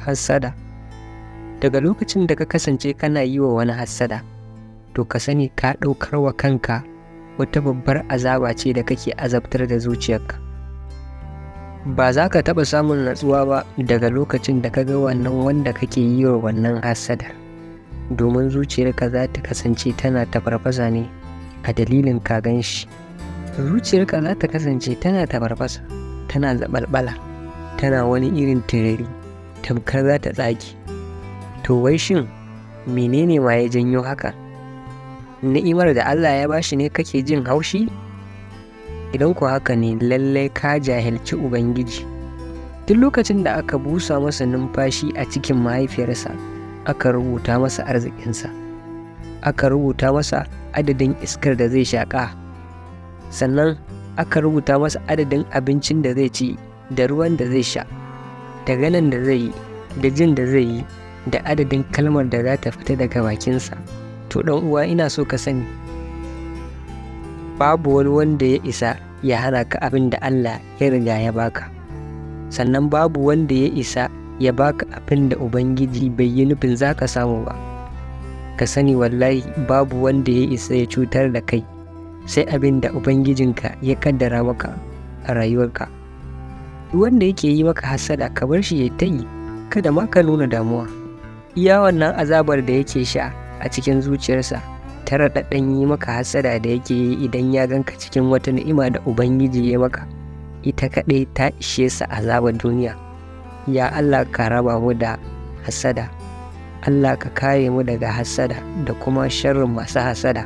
hassada. Daga lokacin da ka kasance kana yi wa wani hassada, to ka sani ka ɗaukar wa kanka wata babbar azaba ce da kake azabtar da zuciyarka. Ba za ka taɓa samun natsuwa ba daga lokacin da ka ga wannan wanda kake yi wa wannan hassadar, domin zuciyarka za ta kasance tana tafarfasa ne a dalilin ka gan shi. Zuciyarka za ta kasance tana tafarfasa, tana zaɓalɓala, tana wani irin tiriri, tamkar za ta tsage. To wai shin menene ma ya janyo haka? Ni'imar da Allah ya bashi ne kake jin haushi? Idan ku haka ne, lallai ka jahilci Ubangiji. Duk lokacin da aka busa masa numfashi a cikin mahaifiyarsa, aka rubuta masa arzikinsa, aka rubuta masa adadin iskar da zai shaƙa, sannan aka rubuta masa adadin abincin da zai ci da ruwan da zai sha, da ganin da zai yi, da jin da zai yi, da adadin kalmar da za ta fita daga bakinsa. To ɗan uwa, ina so ka sani, babu wani wanda ya isa ya hana ka abin da Allah ya riga ya baka, sannan babu wanda ya isa ya baka abin da Ubangiji bai yi nufin za ka samu ba. Ka sani wallahi babu wanda ya isa ya cutar da kai sai abin da Ubangijinka ya kaddara maka a rayuwarka. Duk wanda yake yi maka hassada, ka bar shi ya ta yi, kada ma ka nuna damuwa. Iya wannan azabar da yake sha a cikin zuciyarsa ta raɗaɗɗen yi maka hassada da yake yi idan ya ganka cikin wata ni'ima da Ubangiji ya maka, ita kaɗai ta ishe sa azabar duniya. Ya Allah, ka raba mu da hassada. Allah, ka kare mu daga hassada da kuma sharrin masu hassada.